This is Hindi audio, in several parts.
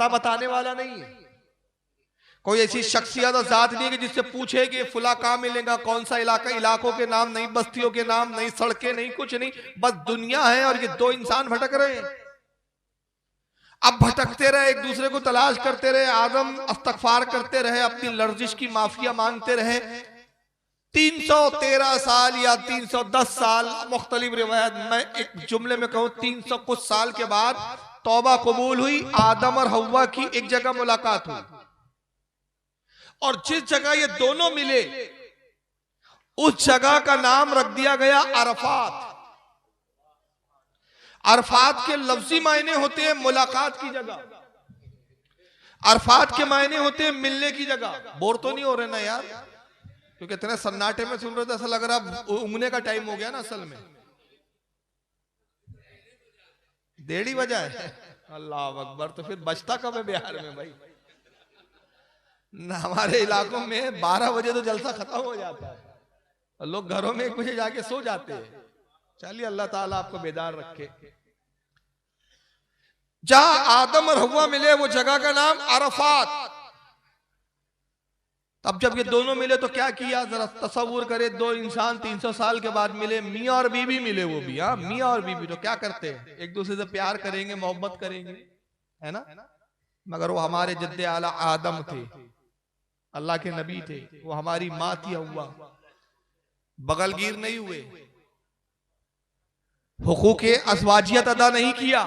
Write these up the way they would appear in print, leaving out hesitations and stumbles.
पता बताने वाला नहीं है, कोई ऐसी शख्सियत और जात नहीं है कि जिससे पूछे कि फुला कहाँ मिलेगा, कौन सा इलाका, इलाकों के नाम नहीं, बस्तियों के नाम नहीं, सड़कें नहीं, कुछ नहीं, बस दुनिया है और ये दो इंसान भटक रहे हैं। अब भटकते रहे, एक दूसरे को तलाश करते रहे, आदम इस्तगफार करते रहे, अपनी लर्जिश की माफिया मांगते रहे। 313 साल या 310 साल, मुख्तलिफ रिवायत में एक जुमले में कहूं 300 कुछ साल के बाद तौबा कबूल हुई, आदम और हव्वा की एक जगह मुलाकात हुई, और जिस जगह ये दोनों मिले उस जगह का नाम रख दिया गया अरफात। अरफात के लफ्जी मायने होते हैं मुलाकात की जगह, अरफात के मायने होते हैं मिलने की जगह। बोर तो नहीं हो रहे ना यार, क्योंकि इतने सन्नाटे में सुन रहे थे, ऐसा लग रहा उंगने का टाइम हो गया ना। असल में 1:30 बजा है, अल्लाह अकबर। तो फिर बजता कब है बिहार में भाई? ना हमारे इलाकों में 12 बजे तो जलसा खत्म हो जाता है और लोग घरों में 1 बजे जाके सो जाते हैं। चलिए अल्लाह ताला आपको बेदार रखे। जहां आदम और हव्वा मिले वो जगह का नाम अरफात। अब जब ये दोनों मिले तो क्या किया, जरा तसव्वुर करे, दो इंसान 300 साल के बाद मिले, मियाँ और बीवी मिले, वो भी हाँ मियाँ और बीवी। तो क्या करते हैं, एक दूसरे से प्यार करेंगे, मोहब्बत करेंगे, है ना। मगर वो हमारे जद्दे आला आदम थे, अल्लाह के नबी थे, वो हमारी माँ थी हव्वा, बगलगीर नहीं हुए, हुकूके अज़वाजियत अदा नहीं किया,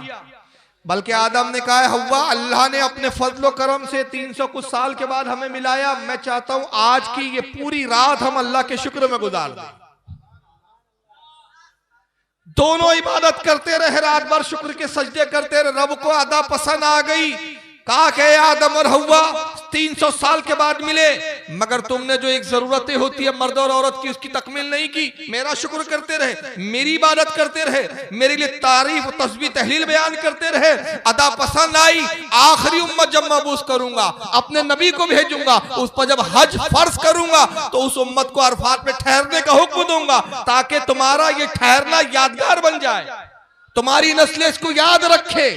बल्कि आदम ने कहा हव्वा अल्लाह ने अपने फजलो करम से 300 कुछ साल के बाद हमें मिलाया, मैं चाहता हूं आज की ये पूरी रात हम अल्लाह के शुक्र में गुजार दें। दोनों इबादत करते रहे, रात भर शुक्र के सजदे करते रहे, रब को अदा पसंद आ गई। कहा कि आदम और हव्वा 300 साल के बाद मिले, मगर तुमने जो एक जरूरतें होती है मर्द और औरत की उसकी तकमील नहीं की। मेरा शुक्र करते रहे, मेरी इबादत करते रहे, मेरे लिए तारीफ तस्बीह तहलील बयान करते रहे, अदा पसंद आई। आखिरी उम्मत जब मबूस करूंगा, अपने नबी को भेजूंगा, उस पर जब हज फर्ज करूंगा तो उस उम्मत को अरफात पे ठहरने का हुक्म दूंगा, ताकि तुम्हारा ये ठहरना यादगार बन जाए, तुम्हारी नस्लें इसको याद रखे।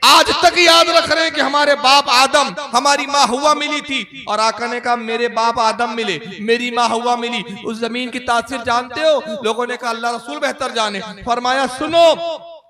आज तक याद रख रहे हैं कि हमारे बाप आदम, हमारी माँ हव्वा मिली थी, और आका ने कहा मेरे बाप आदम मिले, मेरी माँ हव्वा मिली। उस जमीन की तासीर जानते हो? लोगों ने कहा अल्लाह रसूल बेहतर जाने। फरमाया सुनो,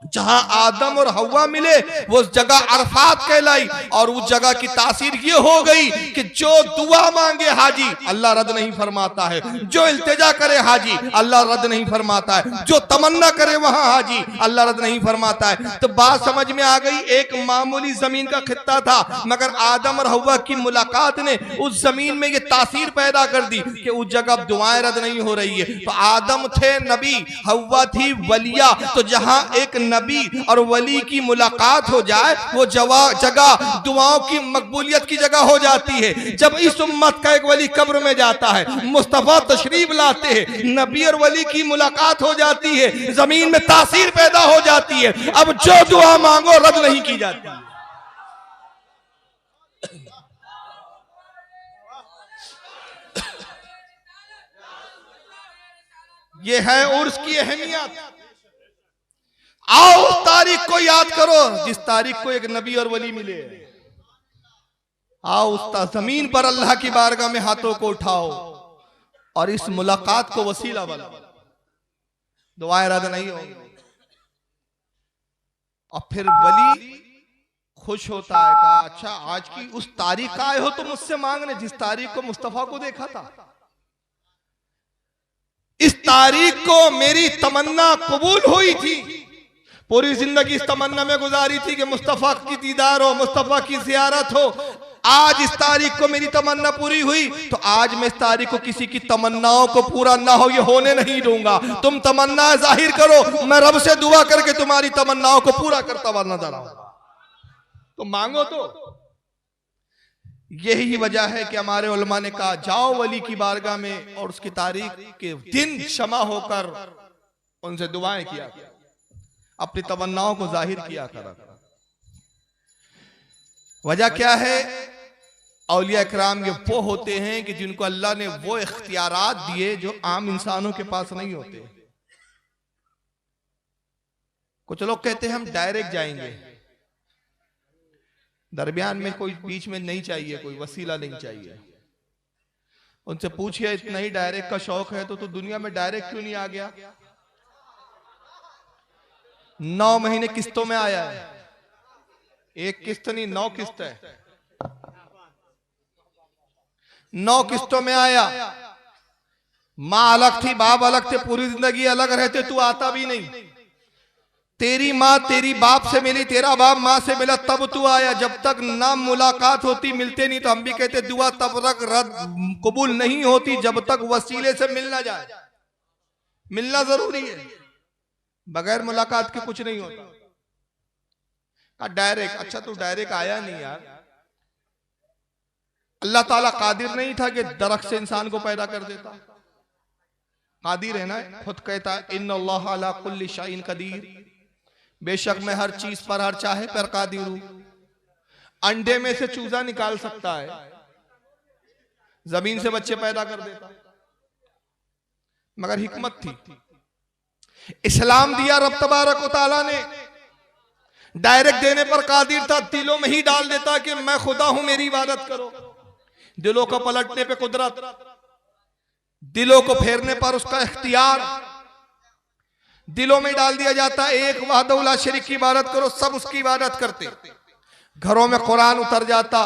जहां आदम और हव्वा मिले वो जगह अरफात कहलाई, और उस जगह की तासीर ये हो गई कि जो दुआ मांगे हाजी अल्लाह रद्द नहीं फरमाता है, जो इल्तिजा करे हाजी अल्लाह रद्द नहीं फरमाता है, जो तमन्ना करे वहां हाजी अल्लाह रद्द नहीं फरमाता है। तो बात समझ में आ गई, एक मामूली जमीन का खित्ता था, मगर आदम और हव्वा की मुलाकात ने उस जमीन में ये तासीर पैदा कर दी कि उस जगह दुआएं रद्द नहीं हो रही है। तो आदम थे नबी, हव्वा थी वलिया, तो जहां एक नबी और वली की मुलाकात हो जाए वो जगह दुआओं की मकबूलियत की जगह हो जाती है। जब इस उम्मत का एक वली कब्र में जाता है, मुस्तफा तशरीफ लाते हैं, नबी और वली की मुलाकात हो जाती है, जमीन में तासीर पैदा हो जाती है। अब जो दुआ मांगो रद्द नहीं की जाती है। ये है उर्स की अहमियत। आओ उस तारीख को याद करो जिस तारीख को एक नबी और वली मिले। आओ उस जमीन पर अल्लाह की बारगाह में हाथों को उठाओ और इस मुलाकात को वसीला बनाओ। दुआएं रद्द नहीं होंगी। और फिर वली खुश होता है, कहा अच्छा आज की उस तारीख का आए हो तो मुझसे मांगने जिस तारीख को मुस्तफा को देखा था। इस तारीख को मेरी तमन्ना कबूल हुई थी, पूरी जिंदगी इस तमन्ना में गुजारी थी कि मुस्तफा की दीदार हो, मुस्तफा की ज़ियारत हो। आज इस तारीख को मेरी तमन्ना पूरी हुई, तो आज मैं इस तारीख को किसी की तमन्नाओं को पूरा ना हो ये होने नहीं दूंगा। तुम तमन्ना जाहिर करो, मैं रब से दुआ करके तुम्हारी तमन्नाओं को पूरा करता हुआ नजर आऊंगा। तो मांगो। तो यही वजह है कि हमारे उलमा ने कहा जाओ वली की बारगाह में और उसकी तारीख के दिन क्षमा होकर उनसे दुआएं किया, अपनी तमन्नाओं को जाहिर किया करा। वजह क्या है? औलिया इकराम ये वो होते हैं कि जिनको अल्लाह ने वो इख्तियारात दिए जो आम इंसानों के पास नहीं होते। कुछ लोग कहते हैं हम डायरेक्ट जाएंगे, दरमियान में कोई बीच में नहीं चाहिए, कोई वसीला नहीं चाहिए। उनसे पूछिए इतना ही डायरेक्ट का शौक है तो दुनिया में डायरेक्ट क्यों नहीं आ गया? 9 महीने किस्तों में आया है, एक किस्त नहीं 9 किस्त है, 9 किस्तों में आया। माँ अलग थी, बाप अलग थे, पूरी जिंदगी अलग रहते, तू आता भी नहीं। तेरी माँ तेरी बाप से मिली, तेरा बाप माँ से मिला, तब तू आया। जब तक ना मुलाकात होती, मिलते नहीं, तो हम भी कहते दुआ तब तक रद्द कबूल नहीं होती जब तक वसीले से मिल ना जाए। मिलना जरूरी है, बगैर मुलाकात के कुछ नहीं होता। डायरेक्ट, अच्छा तू डायरेक्ट आया नहीं यार। अल्लाह ताला कादिर नहीं था कि दरख्त से इंसान को पैदा कर देता? कादिर है ना, खुद कहता इन्नल्लाह अला कुल्ली शैइन कदीर, बेशक मैं हर चीज पर, हर चाहे पर कादिर हूं। अंडे में से चूजा निकाल सकता है, जमीन से बच्चे पैदा कर देता, मगर हिकमत थी। इस्लाम दिया रब तबारक व तआला ने, डायरेक्ट देने पर कादिर था, दिलों में ही डाल देता कि मैं खुदा हूं, मेरी इबादत करो। दिलों को पलटने पे कुदरत, दिलों को फेरने पर उसका इख्तियार, दिलों में डाल दिया जाता है एक वहदहू ला शरीक की इबादत करो, सब उसकी इबादत करते। घरों में कुरान उतर जाता,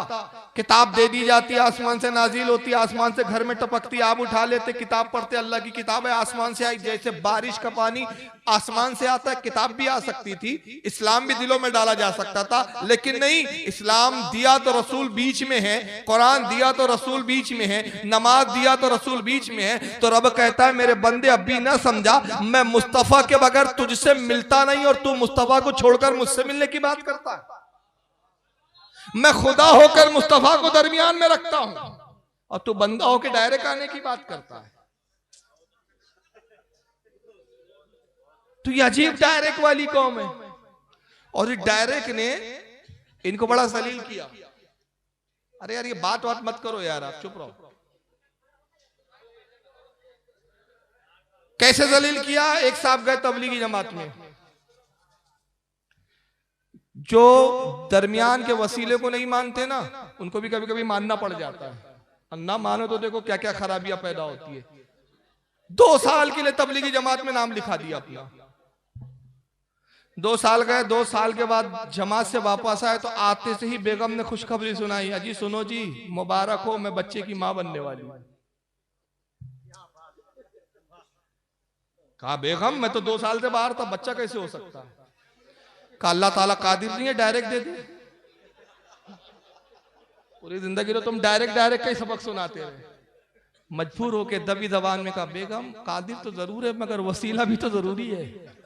किताब दे दी जाती, आसमान से नाजिल होती, आसमान से घर में टपकती, आप उठा लेते, किताब पढ़ते, अल्लाह की किताब है, आसमान से आई। जैसे बारिश का पानी आसमान से आता है, किताब भी आ सकती थी, इस्लाम भी दिलों में डाला जा सकता था, लेकिन नहीं। इस्लाम दिया तो रसूल बीच में है, कुरान दिया तो रसूल बीच में है, नमाज दिया तो रसूल बीच में है। तो रब कहता है मेरे बंदे अभी ना समझा, मैं मुस्तफा के बगैर तुझसे मिलता नहीं और तू मुस्तफा को छोड़कर मुझसे मिलने की बात करता है। मैं खुदा होकर मुस्तफा को दरमियान में रखता हूं और तू बंदा होकर डायरेक्ट आने की बात करता है। तो ये अजीब डायरेक्ट वाली कौम है, और इस डायरेक्ट ने इनको बड़ा जलील किया। अरे यार ये बात मत करो यार, आप चुप रहो। कैसे जलील किया? एक साहब गए तबलीगी जमात में, जो दरमियान के वसीले को नहीं मानते ना, उनको भी कभी कभी मानना पड़ जाता है, और ना मानो तो देखो क्या क्या खराबियां पैदा होती है। 2 साल के लिए तबलीगी जमात में नाम लिखा दिया अपना। 2 साल गए, 2 साल के बाद जमात से वापस आए तो आते से ही बेगम ने खुशखबरी सुनाई, अजी सुनो जी, मुबारक हो, मैं बच्चे की मां बनने वाली हूं। कहा बेगम मैं तो 2 साल से बाहर था, बच्चा कैसे हो सकता है? का अल्लाह ताला कादिर नहीं है डायरेक्ट दे दे? पूरी जिंदगी तो तुम डायरेक्ट का ही सबक सुनाते रहे। मजबूर होके दबी जबान में कहा बेगम कादिर तो जरूर है, मगर वसीला भी तो जरूरी है।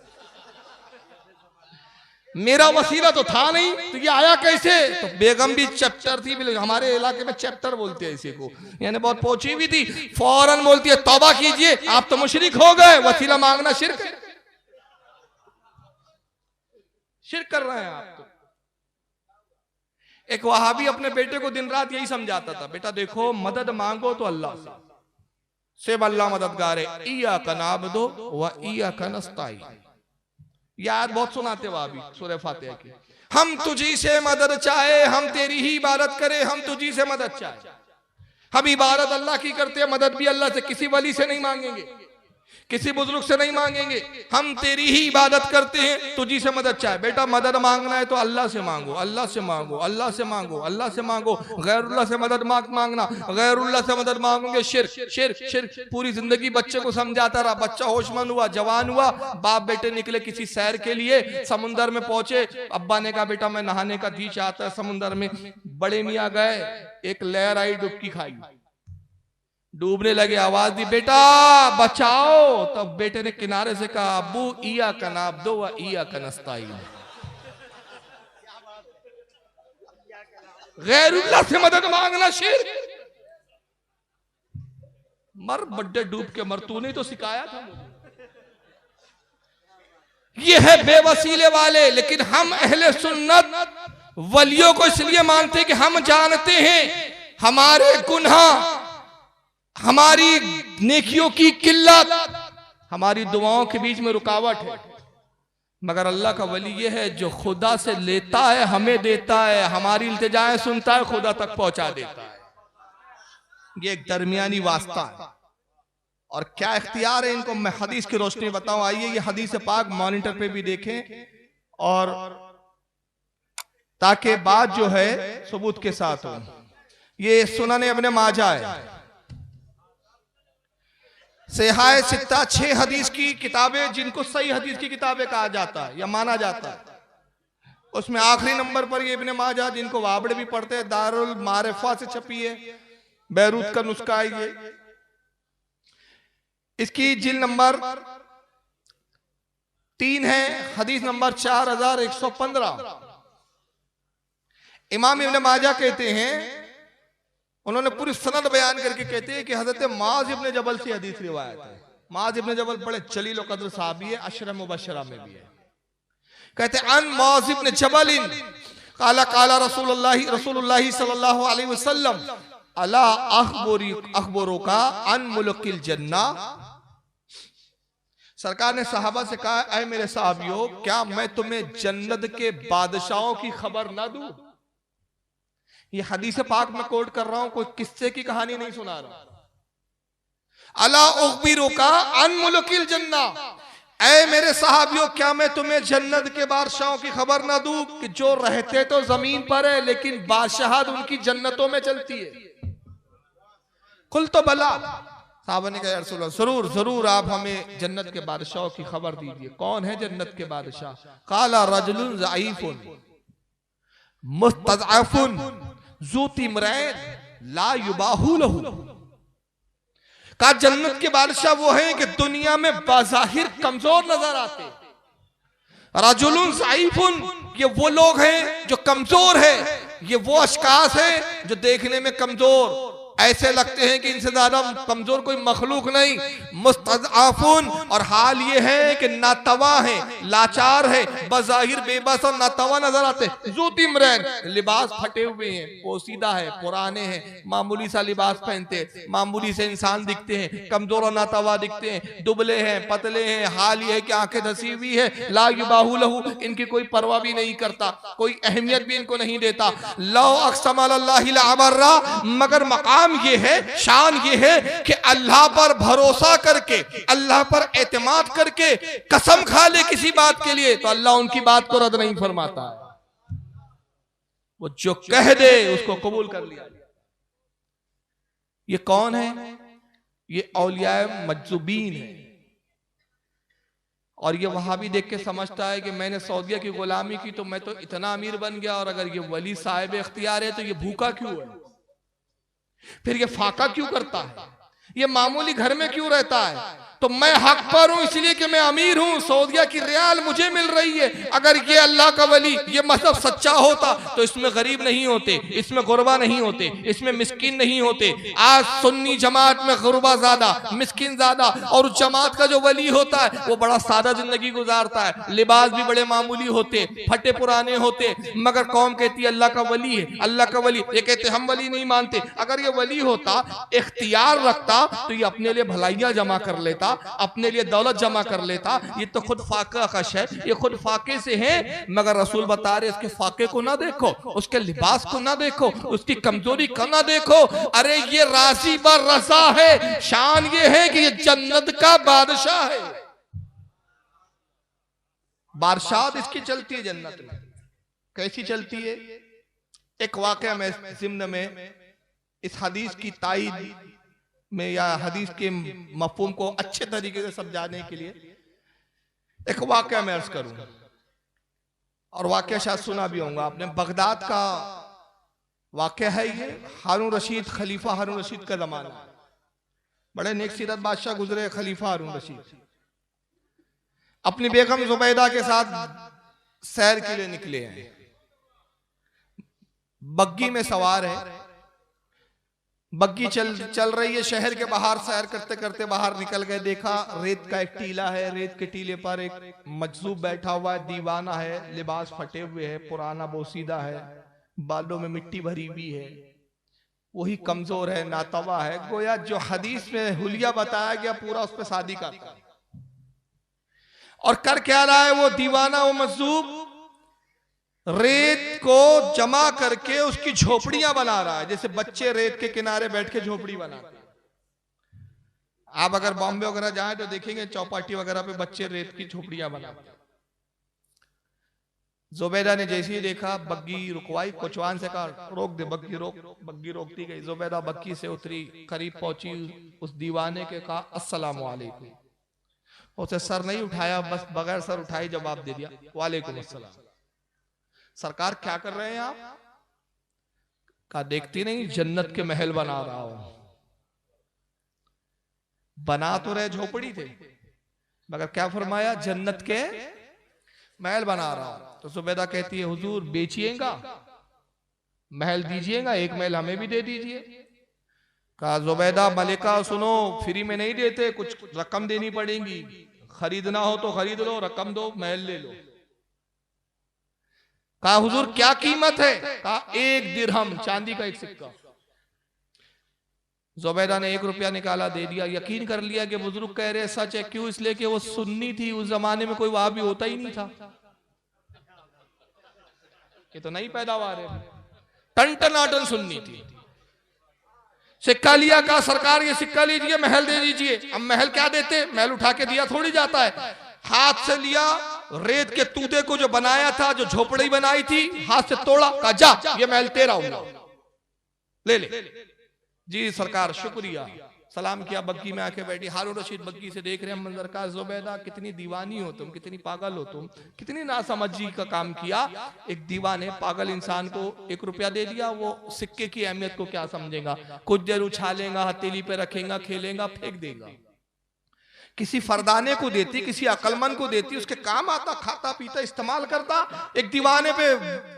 मेरा वसीला तो था नहीं, तो ये आया कैसे? तो बेगम भी चैप्टर थी, हमारे इलाके में चैप्टर बोलते हैं इसी को, यानी बहुत पहुंची हुई थी। फौरन बोलती है तौबा कीजिए, आप तो मुशरिक हो गए, वसीला मांगना शिर्क है, शिर्क कर रहे हैं आप तो। एक वहाबी अपने बेटे को दिन रात यही समझाता था, बेटा देखो मदद मांगो तो अल्लाह से, सिर्फ अल्लाह मददगार है, इय्याका नअबुदु व इय्याका नस्तईन। याद बहुत सुनाते वहाबी सूरह फातिहा की, हम तुझी से मदद चाहे, हम तेरी ही इबादत करें, हम तुझी से मदद चाहे। हम इबादत अल्लाह की करते हैं, मदद भी अल्लाह से, किसी वली से नहीं मांगेंगे, किसी बुजुर्ग से नहीं मांगेंगे, हम तेरी ही इबादत करते हैं, तुझी से मदद चाहे। बेटा मदद मांगना है तो अल्लाह से मांगो, अल्लाह से मांगो, अल्लाह से मांगो, अल्लाह से मांगो। गैरुल्लाह से मदद मांगना, गैरुल्लाह से मदद मांगोगे शिर्क, शिर्क, शिर्क। पूरी जिंदगी बच्चे को समझाता रहा, बच्चा होशमंद हुआ, जवान हुआ, बाप बेटे निकले किसी सैर के लिए, समुंदर में पहुंचे, अब्बा ने कहा बेटा मैं नहाने का जी चाहता है समुंदर में। बड़े मियाँ गए, एक लहर आई, डुबकी खाई, डूबने लगे, आवाज दी बेटा बचाओ। तब बेटे ने किनारे से कहा अब्बू इय्याका नअबुदु व इय्याका नस्तईन। गैरुल्लाह से मदद मांगना शिर्क। मर बड्डे डूब के मर, तूने तो सिखाया था मुझे। ये है बेवसीले वाले। लेकिन हम अहले सुन्नत वलियों को इसलिए मानते हैं कि हम जानते हैं हमारे गुनाह, हमारी नेकियों की किल्लत हमारी दुआओं के बीच में रुकावट है। मगर अल्लाह का वली ये है जो खुदा से लेता है, हमें देता है, हमारी इल्तिजाएं सुनता है, खुदा तक पहुंचा देता है। ये एक दरमियानी वास्ता है। और क्या इख्तियार है इनको, मैं हदीस की रोशनी बताऊं। आइए ये हदीस पाक मॉनिटर पे भी देखें, और ताकि बात जो है सबूत के साथ हो। ये सुनन इब्न माजा है, सेहाय सित्ता, 6 हदीस की किताबें जिनको सही हदीस की किताबें कहा जाता है या माना जाता है। उसमें आखिरी नंबर पर ये इब्न माजा, जिनको वाबड़े भी पढ़ते हैं, दारुल मारिफा से छपी है, बैरूत का नुस्खा है ये। इसकी जिल्द नंबर 3 है, हदीस नंबर 4115। इमाम इब्न माजा कहते हैं, उन्होंने पूरी सनद बयान करके कहते हैं कि हजरत माज इब्न जबल से हदीस रिवायत है। माज इब्न जबल बड़े जलील व कद्र साहबी है, अशरा मुबशरा में भी है। कहते हैं अन माज इब्न जबल काला काला रसूलुल्लाह सल्लल्लाहु अलैहि वसल्लम अला अखबरों का अन मुल्किल जन्ना। सरकार ने सहाबा से कहा, ऐ मेरे साहबियों, क्या मैं तुम्हें जन्नत के बादशाहों की खबर ना दूं? ये हदीस पाक में कोट कर रहा हूं, कोई किस्से की कहानी नहीं सुना रहा। अला उखबिरो का अन मुल्किल जन्ना, ऐ मेरे साहबियों, क्या मैं तुम्हें जन्नत के बादशाहों की खबर ना दूं कि जो रहते तो जमीन पर है लेकिन बादशाहत उनकी जन्नतों में चलती है। कुल तो बला, साहबा ने कहा रसूल अल्लाह, जरूर जरूर आप हमें जन्नत के बादशाहों की खबर दीजिए। कौन है जन्नत के बादशाह? काला रजुलुन ज़ईफुन मुस्तज़अफुन ज़ू तिमरैन ला युबाहु लहु। का जन्नत के बादशाह वो हैं कि दुनिया में बाज़ाहिर कमजोर नजर आते। रजुलुन ज़ईफुन, ये वो लोग हैं जो कमजोर है, ये वो अशखास है जो देखने में कमजोर ऐसे लगते हैं कि इनसे ज्यादा कमजोर कोई मखलूक नहीं। मुस्तज़अफुन, और हाल ये है कि नातवा है, लाचार है, बज़ाहिर बेबस और नातवा नजर आते। ज़ू तिमरैन, लिबास फटे हुए हैं, पोसीदा है, पुराने हैं, मामूली सा लिबास पहनते हैं, मामूली से इंसान दिखते हैं, कमजोर और नातवा दिखते हैं, दुबले हैं, पतले हैं। हाल ये है कि आंखें धसी हुई है। ला युबाहु लहु, इनकी कोई परवाह भी नहीं करता, कोई अहमियत भी इनको नहीं देता। लौ अक़सम अलल्लाहि लअबर्रा, मगर मकाम ये है, शान ये है कि अल्लाह पर भरोसा करके, अल्लाह पर एतमाद करके कसम खा ले किसी बात के लिए तो अल्लाह उनकी बात को रद्द नहीं फरमाता है। वो जो कह दे उसको कबूल कर लिया। ये कौन है? ये औलियाए मजजूबीन है। और ये वहां भी देख के समझता है कि मैंने सऊदिया की गुलामी की तो मैं तो इतना अमीर बन गया, और अगर ये वली साहिब इख्तियार है तो ये भूखा क्यों है, फिर ये फाका क्यों करता है, ये मामूली घर में क्यों रहता है? तो मैं हक पर हूं इसलिए कि मैं अमीर हूं, सऊदिया की रियाल मुझे मिल रही है। अगर ये अल्लाह का वली, ये मजहब सच्चा होता तो इसमें गरीब नहीं होते, इसमें गुरबा नहीं होते, इसमें मिस्किन नहीं होते। आज सुन्नी जमात में गुरबा ज्यादा, मिस्किन ज्यादा, और उस जमात का जो वली होता है वो बड़ा सादा जिंदगी गुजारता है, लिबास भी बड़े मामूली होते, फटे पुराने होते, मगर कौम कहती है अल्लाह का वली है, अल्लाह का वली। ये कहते हम वली नहीं मानते। अगर ये वली होता, इख्तियार रखता, तो ये अपने लिए भलाइयां जमा कर लेता, अपने लिए दौलत जमा कर लेता। ये तो खुद फाका कश है, ये खुद फाके से है। मगर रसूल बता रहे इसके फाके को ना देखो, उसके लिबास को ना देखो, उसकी कमजोरी को ना देखो। अरे ये राजी बर रजा है, शान ये है कि ये जन्नत का बादशाह है। बादशाह इसकी चलती है जन्नत में। कैसी चलती है? एक वाकया में जिम्न में इस हदीस की ताईद में या हदीस के मफहूम को अच्छे तरीके से समझाने के लिए एक वाकया मैं अर्ज करूं, और वाकया शायद सुना भी होगा आपने। बगदाद का वाकया है ये। हारून रशीद, खलीफा हारून रशीद का जमाना, बड़े नेक सीरत बादशाह गुजरे खलीफा हारून रशीद। अपनी बेगम जुबैदा के साथ सैर के लिए निकले हैं, बग्गी में सवार है, बग्गी चल रही है, शहर के बाहर सैर करते करते बाहर निकल गए, देखा रेत का एक टीला है, रेत के टीले पर एक मजजूब बैठा हुआ है, दीवाना है, लिबास फटे हुए है, पुराना बोसीदा है, बालों में मिट्टी भरी हुई है, वही कमजोर है, नातवा है, गोया जो हदीस में हुलिया बताया गया पूरा उस पर शादी करता है। और कर क्या रहा है वो दीवाना, वो मजदूर? रेत को जमा करके उसकी झोपड़ियां बना रहा है, जैसे बच्चे रेत के किनारे बैठ के झोपड़ी बनाते हैं। आप अगर बॉम्बे वगैरह जाएं तो देखेंगे चौपाटी वगैरह पे बच्चे रेत की झोपड़ियां बनाते हैं। जुबैदा ने जैसे ही देखा, बग्गी रुकवाई, कोचवान से कहा रोक दे बग्गी, रोक। बग्गी रोकती गई, जुबैदा बग्गी से उतरी, करीब पहुंची, उस दीवाने के कहा अस्सलाम वालेकुम। उसे सर नहीं उठाया, बस बगैर सर उठाई जवाब दे दिया वालेकुम अस्सलाम। सरकार क्या कर रहे हैं आप? कहा देखती नहीं जन्नत के महल बना रहा हूं। बना तो रहे झोपड़ी थे, मगर क्या फरमाया? जन्नत के महल बना रहा हूं। तो जुबैदा कहती है हुजूर बेचिएगा, महल दीजिएगा, एक महल हमें भी दे दीजिए। कहा जुबैदा मलिका सुनो, फ्री में नहीं देते, कुछ रकम देनी पड़ेगी, खरीदना हो तो खरीद लो, रकम दो, महल ले लो। कहा हुजूर क्या कीमत है? कहा 1 दिरहम, चांदी का एक सिक्का। जुबैदा ने 1 रुपया निकाला, दे दिया। यकीन कर लिया कि बुजुर्ग कह रहे सच है। क्यों? इसलिए कि वो सुन्नी थी, उस जमाने में कोई वहां भी होता ही नहीं था, ये तो नई पैदावार है, टन सुन्नी थी। सिक्का लिया, कहा सरकार ये सिक्का लीजिए, महल दे दीजिए। अब महल क्या देते, महल उठा के दिया थोड़ी जाता है। हाथ से लिया, रेत के तूते को जो बनाया था, जो झोपड़ी बनाई थी, हाथ से तोड़ा, कहा जा ये महल तेरा होगा, ले ले। जी सरकार शुक्रिया, सलाम किया, बग्गी में आके बैठी। हारून रशीद बग्गी से देख रहे हैं मंजर का, जुबैदा कितनी दीवानी हो तुम, कितनी पागल हो तुम, कितनी नासमझी का काम किया। एक दीवाने पागल इंसान को 1 रुपया दे दिया, वो सिक्के की अहमियत को क्या समझेगा? कुछ देर उछालेगा, हथेली पे रखेगा, खेलेगा, फेंक देगा। किसी फरदाने को देती, किसी अकलमंद को देती, उसके काम आता, खाता पीता इस्तेमाल करता। एक दीवाने पे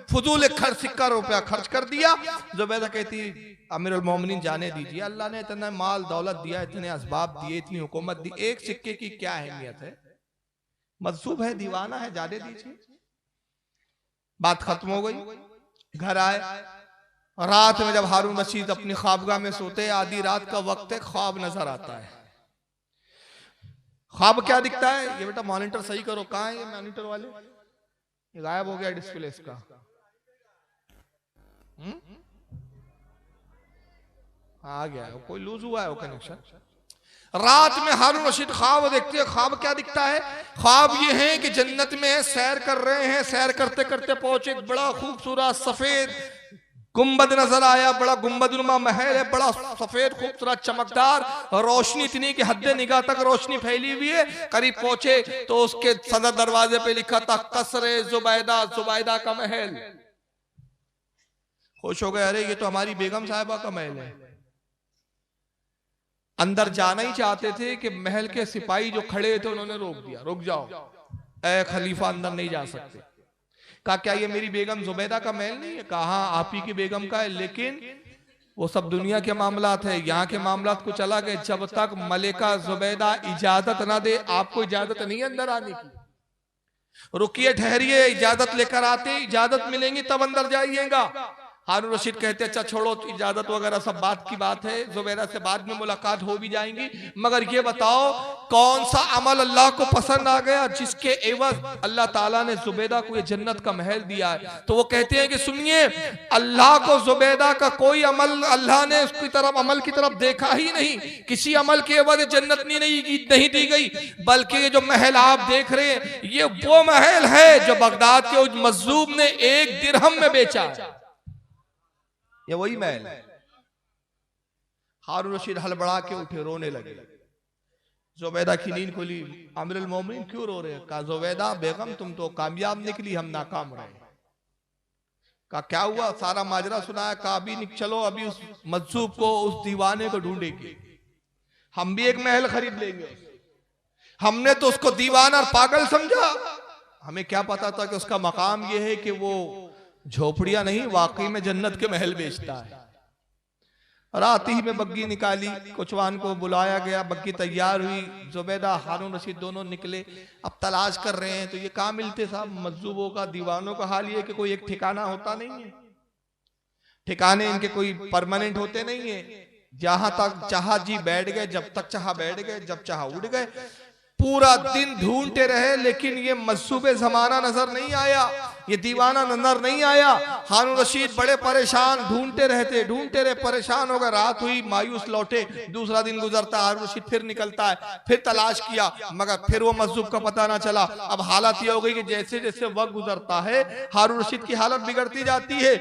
फजूल खर्च, सिक्का रुपया खर्च कर दिया। जुबैदा कहती अमीरुल मोमिनीन जाने दीजिए, अल्लाह ने इतना माल दौलत दिया, इतने असबाब दिए, इतनी हुकूमत दी, एक सिक्के की क्या अहमियत है? मजसूब है, दीवाना है, जाने दीजिए। बात खत्म हो गई। घर आए, रात में जब हारून रशीद अपनी ख्वाबगाह में सोते, आधी रात का वक्त है, ख्वाब नजर आता है। ख्वाब क्या दिखता है? ये बेटा मॉनिटर सही करो, कहाँ है ये मॉनिटर वाले? ये गायब हो गया डिस्प्ले इसका। आ गया, कोई लूज हुआ है वो कनेक्शन। रात में हारून रशीद ख्वाब देखते हैं। ख्वाब क्या दिखता है? ख्वाब ये है कि जन्नत में सैर कर रहे हैं, सैर करते करते पहुंचे, एक बड़ा खूबसूरत सफेद गुंबद नजर आया, बड़ा गुंबदनुमा महल है, बड़ा सफेद खूबसूरत चमकदार, रोशनी इतनी कि हद्दे निगाह तक रोशनी फैली हुई है। करीब पहुंचे तो उसके सदर दरवाजे पे लिखा था कसरे जुबैदा, जुबैदा का महल। खुश हो गए, अरे ये तो हमारी बेगम साहिबा का महल है। अंदर जाना ही चाहते थे कि महल के सिपाही जो खड़े थे उन्होंने रोक दिया, रुक जाओ, ए खलीफा अंदर नहीं जा सकते। कहा क्या ये मेरी बेगम जुबैदा का महल नहीं है? कहा आप ही की बेगम का है, लेकिन वो सब दुनिया के मामलात है, यहाँ के मामलात को चला गए। जब तक मलिका जुबैदा इजाजत ना दे, आपको इजाजत नहीं अंदर आने की। रुकिए, ठहरिए, इजाजत लेकर आते, इजाजत मिलेंगी तब अंदर जाइएगा। हारून रशीद कहते अच्छा छोड़ो, इजाजत वगैरह सब बात की बात है, जुबैदा से बाद में मुलाकात हो भी जाएंगी, मगर ये बताओ कौन सा अमल अल्लाह को पसंद आ गया जिसके एवज अल्लाह ताला ने जुबैदा को ये जन्नत का महल दिया है? तो वो कहते हैं कि सुनिए, अल्लाह को जुबैदा का कोई अमल, अल्लाह ने उसकी तरफ, अमल की तरफ देखा ही नहीं। किसी अमल के एवज जन्नत नहीं दी गई, बल्कि ये जो महल आप देख रहे हैं, ये वो महल है जो बगदाद के उस मजलूम ने 1 दिरहम में बेचा। ये वही महल है। हारून रशीद हड़बड़ा के उठे, रोने लगे। जुबैदा की नींद खुली। अमीरुल मोमिनीन क्यों रो रहे हैं? कहा जुबैदा बेगम तुम तो कामयाब निकली, हम नाकाम रहे। कहा क्या हुआ? सारा माजरा सुनाया। कहा अभी चलो, अभी उस मजसूब को, उस दीवाने को ढूंढेंगे, हम भी एक महल खरीद लेंगे। हमने तो उसको दीवाना और पागल समझा, हमें क्या पता था कि उसका मकाम यह है कि वो झोपड़ियां नहीं, वाकई में जन्नत के महल बेचता है। रात ही में बग्गी निकाली, कोचवान को बुलाया गया, बग्गी तैयार हुई, जुबैदा हारून रशीद दोनों निकले। अब तलाश कर रहे हैं तो ये कहाँ मिलते साहब? मजदूबों का, दीवानों का हाल ये कि कोई एक ठिकाना होता नहीं है, ठिकाने इनके कोई परमानेंट होते नहीं है। जहां तक चाहा जी बैठ गए, जब तक चाहा बैठ गए, जब चाहा उड़ गए। पूरा दिन ढूंढते रहे, लेकिन ये मजसूबे जमाना नजर नहीं आया, ये दीवाना नजर नहीं आया। हारून रशीद बड़े परेशान, ढूंढते रहे, परेशान हो गए। रात हुई, मायूस लौटे, दूसरा दिन गुजरता, हारून रशीद फिर निकलता है, फिर तलाश किया, मगर फिर वो मजसूब का पता ना चला। अब हालत ये हो गई कि जैसे जैसे वक्त गुजरता है हारून रशीद की हालत बिगड़ती जाती है।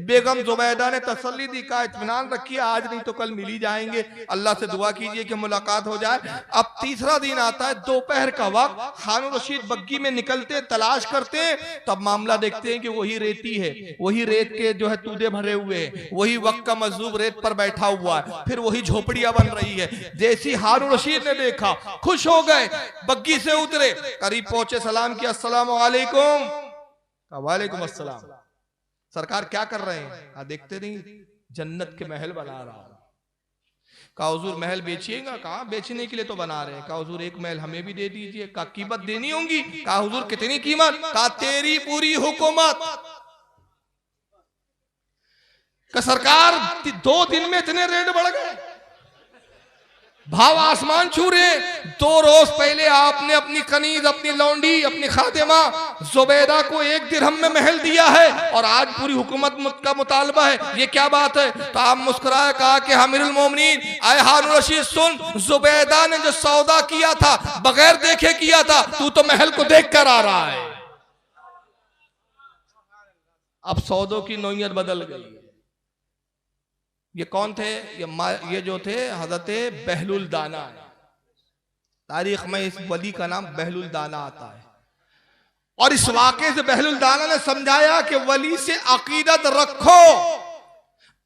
बेगम जुबैदा ने तसल्ली दी, कहा इत्मीनान रखिए, आज नहीं तो कल मिल ही जाएंगे, अल्लाह से दुआ कीजिए कि मुलाकात हो जाए। अब तीसरा दिन आता है, दोपहर का वक्त, हारून रशीद बग्गी में निकलते, तलाश करते, तब मामला देखते हैं कि वही रेती है, वही रेत के जो है तूदे भरे हुए हैं, वही वक्त का मजदूर रेत पर बैठा हुआ है, फिर वही झोपड़ियां बन रही है। जैसी हारून रशीद ने देखा, खुश हो गए, बग्गी से उतरे, करीब पहुंचे, सलाम किया, अस्सलाम वालेकुम। वालेकुम अस्सलाम। सरकार क्या कर रहे हैं? देखते नहीं, जन्नत के महल बना रहा हूं। कहा हुजूर महल बेचिएगा? कहा बेचने के लिए तो बना रहे हैं। कहा हुजूर एक महल हमें भी दे दीजिए। कहा कीमत देनी होगी? कहा हुजूर कितनी कीमत? कहा तेरी पूरी हुकूमत। का सरकार 2 दिन में इतने रेट बढ़ गए, भाव आसमान छू रहे। 2 रोज पहले आपने अपनी कनीज, अपनी लौंडी, अपनी खातिमा जुबैदा को 1 दिरहम में महल दिया है, और आज पूरी हुकूमत का मुतालबा है, ये क्या बात है? तो आप मुस्कुराए, कहा कि अमीरुल मोमिनीन, आए हारून रशीद सुन, जुबैदा ने जो सौदा किया था बगैर देखे किया था, तू तो महल को देख कर आ रहा है। अब सौदों की नोयत बदल गई। ये कौन थे? ये जो थे हजरत बहलुल दाना। तारीख में इस वली का नाम बहलुल दाना आता है, और इस वाक़े से बहलुल दाना ने समझाया कि वली से अकीदत रखो,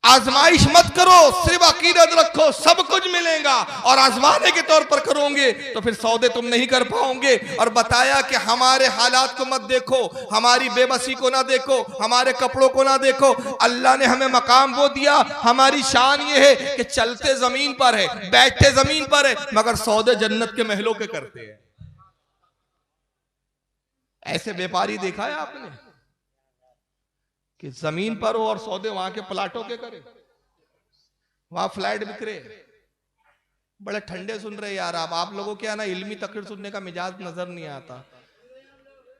आजमाइश मत करो, सिर्फ अकीदत रखो, सब कुछ मिलेगा, और आजमाने के तौर पर करोगे तो फिर सौदे तुम नहीं कर पाओगे। और बताया कि हमारे हालात को मत देखो, हमारी बेबसी को ना देखो, हमारे कपड़ों को ना देखो, अल्लाह ने हमें मकाम वो दिया, हमारी शान ये है कि चलते जमीन पर है, बैठते जमीन पर है, मगर सौदे जन्नत के महलों के करते हैं। ऐसे व्यापारी देखा है आपने कि जमीन पर हो और सौदे वहां के प्लाटों के करे, वहां फ्लैट बिक्रे। बड़े ठंडे सुन रहे यार आप लोगों के ना इल्मी तकरीर सुनने का मिजाज नजर नहीं आता।